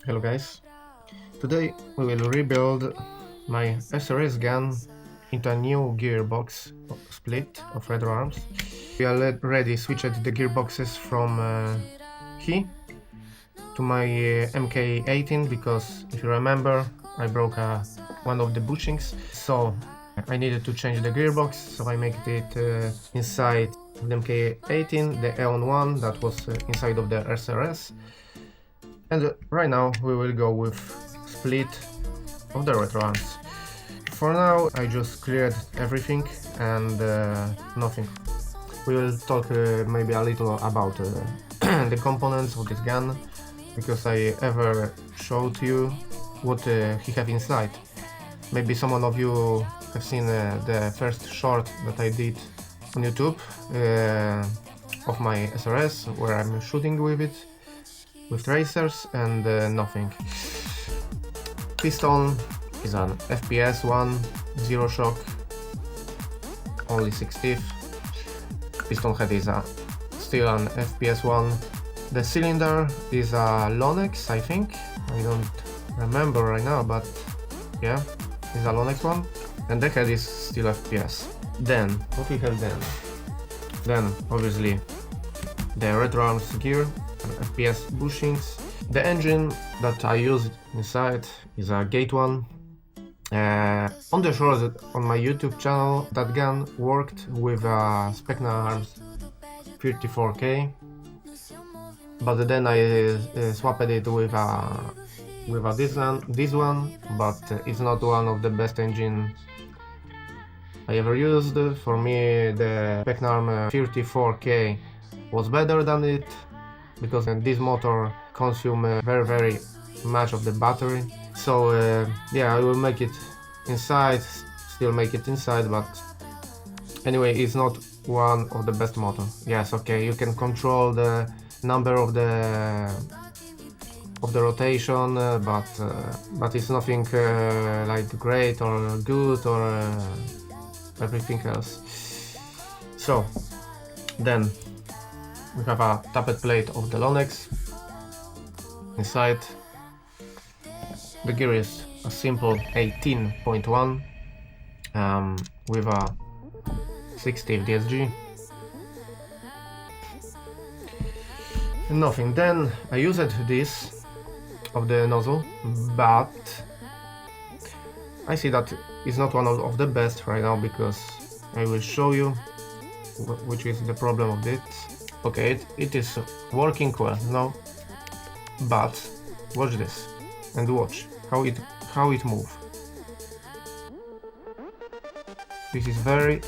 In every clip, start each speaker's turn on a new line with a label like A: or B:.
A: Hello guys, today we will rebuild my SRS gun into a new gearbox split of red arms. We already switched the gearboxes from key to my MK18 because if you remember I broke one of the bushings, so I needed to change the gearbox, so I made it inside the MK18, the Aeon one that was inside of the SRS. And right now we will go with split of the red arms. For now I just cleared everything and nothing. We will talk maybe a little about the components of this gun, because I ever showed you what he have inside. Maybe some of you have seen the first short that I did on YouTube of my SRS, where I'm shooting with it with tracers and nothing. Piston is an FPS one, zero shock, only 6 teeth. Piston head is still an FPS one. The cylinder is a Lonex, I think. I don't remember right now, but yeah, it's a Lonex one. And the head is still FPS. Then, what we have then? Then, obviously, the red arms gear, FPS bushings. The engine that I used inside is a Gate one. On the short on my YouTube channel, that gun worked with a Specna Arms 34K, but then I swapped it with this one, but it's not one of the best engines I ever used. For me, the Specna Arm 34K was better than it, because this motor consumes very much of the battery. So yeah, I will make it inside, still make it inside, but anyway, it's not one of the best motor. Yes, okay, you can control the number of the rotation, but it's nothing like great or good or everything else. So then we have a tappet plate of the Lonex. Inside the gear is a simple 18.1 with a 60 DSG. And nothing. Then I used this of the nozzle, but I see that it's not one of the best right now, because I will show you which is the problem of it. Okay, it is working well now, but watch this and watch how it moves. This is very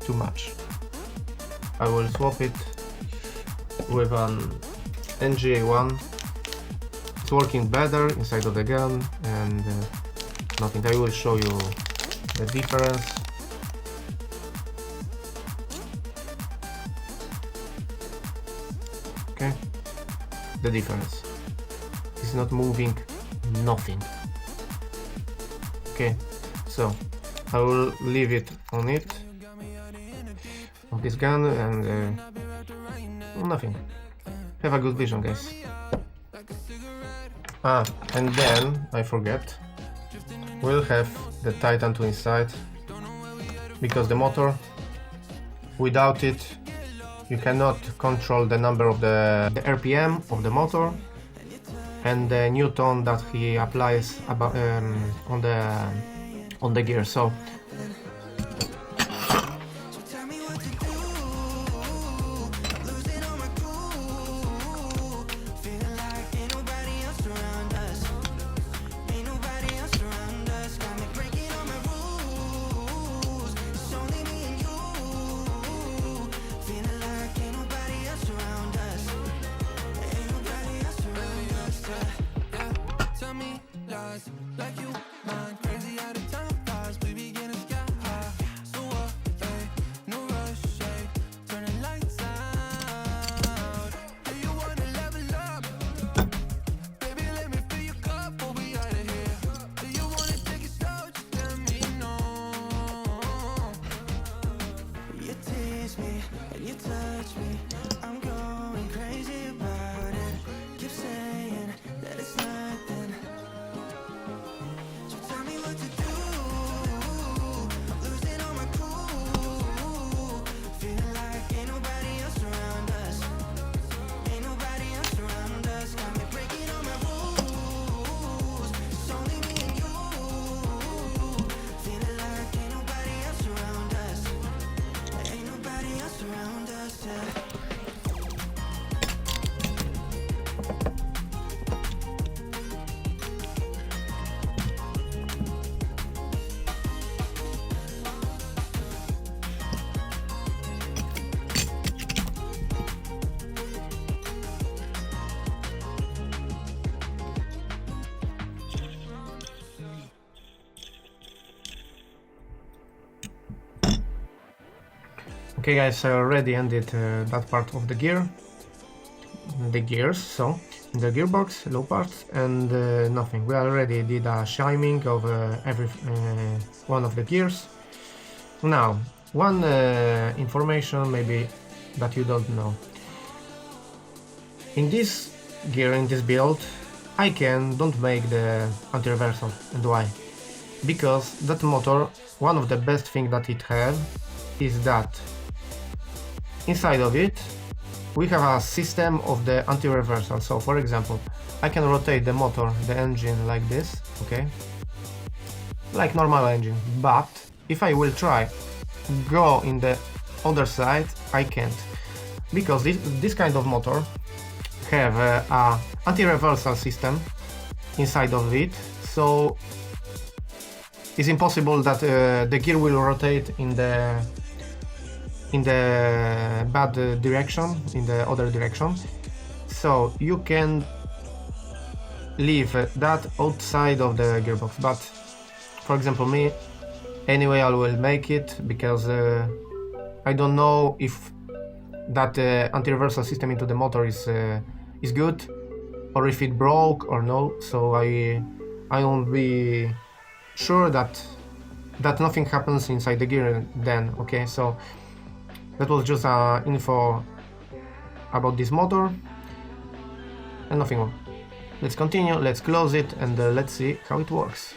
A: too much. I will swap it with an NGA1. It's working better inside of the gun, and nothing. I will show you the difference. Okay, the difference. It's not moving, nothing. Okay, so I will leave it on this gun, and nothing. Have a good vision, guys. And then I forget, we'll have the Titan 2 inside, because the motor, without it you cannot control the number of the RPM of the motor and the Newton that he applies about, on the gear. So
B: touch me, I'm going crazy about it. Keep saying that it's not
A: Okay guys, I already ended that part of the gears, so in the gearbox, low parts, and nothing. We already did a shiming of every one of the gears. Now, one information maybe that you don't know. In this gear, in this build, I don't make the anti-reversal. And why? Because that motor, one of the best things that it has is that inside of it we have a system of the anti-reversal. So for example, I can rotate the motor, the engine like this, okay, like normal engine, but if I will try go in the other side, I can't, because this kind of motor have a anti-reversal system inside of it, so it's impossible that the gear will rotate in the bad direction, in the other direction. So you can leave that outside of the gearbox, but for example me, anyway I will make it, because I don't know if that anti-reversal system into the motor is good, or if it broke or no, so I won't be sure that nothing happens inside the gear then. Okay, so that was just info about this motor and nothing more. Let's continue, let's close it, and let's see how it works.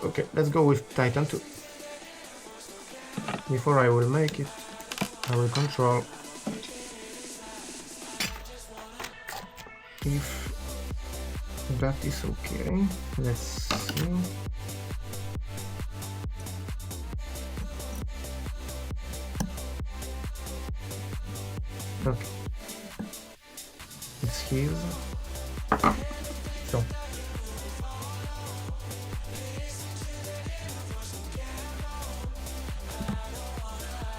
A: Okay, let's go with Titan 2. Before I will make it, I will control if that is okay. Let's see. Okay, it's here. So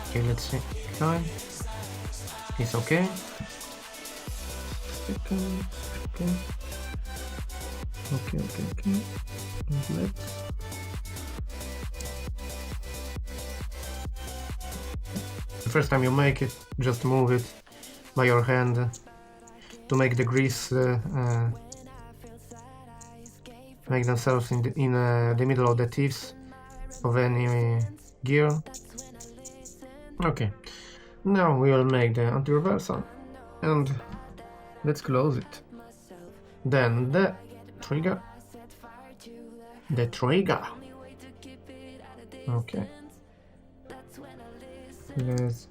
A: okay, let's see. Time. It's okay. Second. Okay. Okay. And let's. The first time you make it, just move it by your hand to make the grease make themselves in the middle of the teeth of any gear. Okay, now we will make the anti-reversal, and let's close it. Then the trigger. Okay, let's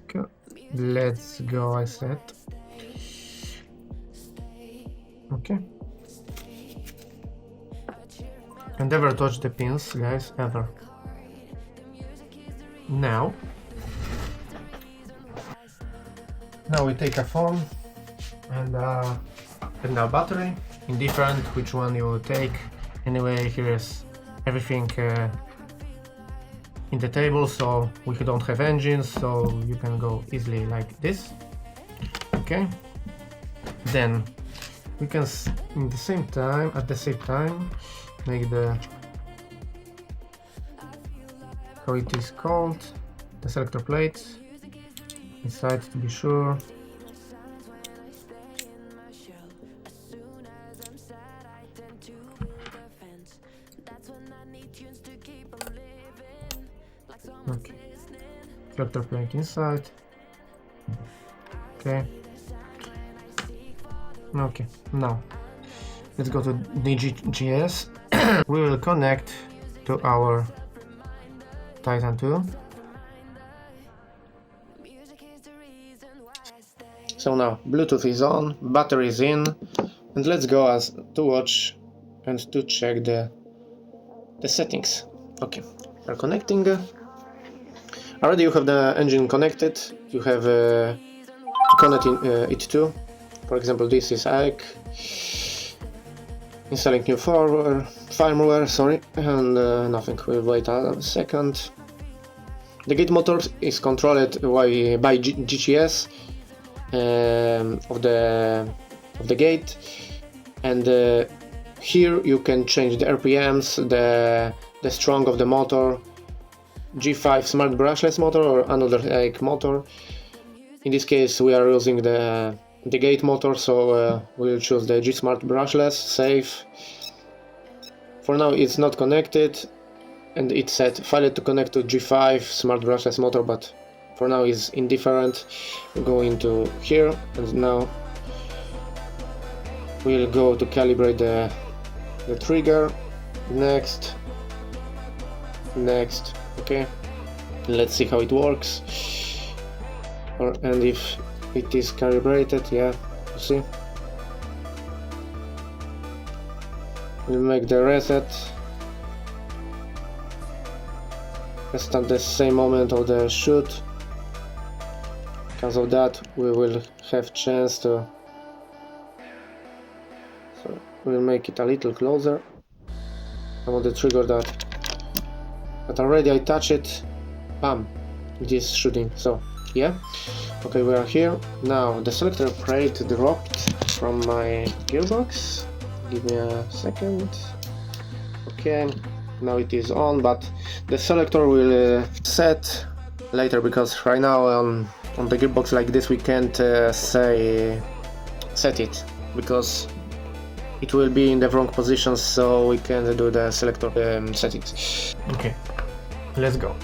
A: go. I said. Okay, and never touch the pins, guys, ever. Now we take a phone and a battery, indifferent which one you will take. Anyway, here is everything in the table, so we don't have engines, so you can go easily like this. Okay, then we can at the same time make the, how it is called, the selector plate inside, to be sure. Okay, selector plate inside. Okay, now let's go to DGGS. We will connect to our Titan 2. So now Bluetooth is on, battery is in, and let's go to watch and to check the settings. Okay, we're connecting. Already you have the engine connected. You have to connect it too. For example, this is IC. Installing new firmware, sorry, and nothing. We'll wait a second. The gate motor is controlled by GCS of the gate, and here you can change the RPMs, the strong of the motor, G5 smart brushless motor or another like motor. In this case we are using the gate motor, so we'll choose the G smart brushless, safe. For now it's not connected, and it said failed to connect to G5 smart brushless motor, but for now is indifferent. We'll go into here, and now we'll go to calibrate the trigger. Next, okay, let's see how it works, and if it is calibrated. Yeah, you see, we'll make the reset. Just at the same moment of the shoot. Because of that we will have chance to, so we'll make it a little closer. I want the trigger that already I touch it, bam, it is shooting. So yeah, okay, we are here now. The selector plate dropped from my gearbox. Give me a second. Okay, now it is on, but the selector will set later, because right now on the gearbox like this we can't set it, because it will be in the wrong position, so we can't do the selector set it. Okay, let's go.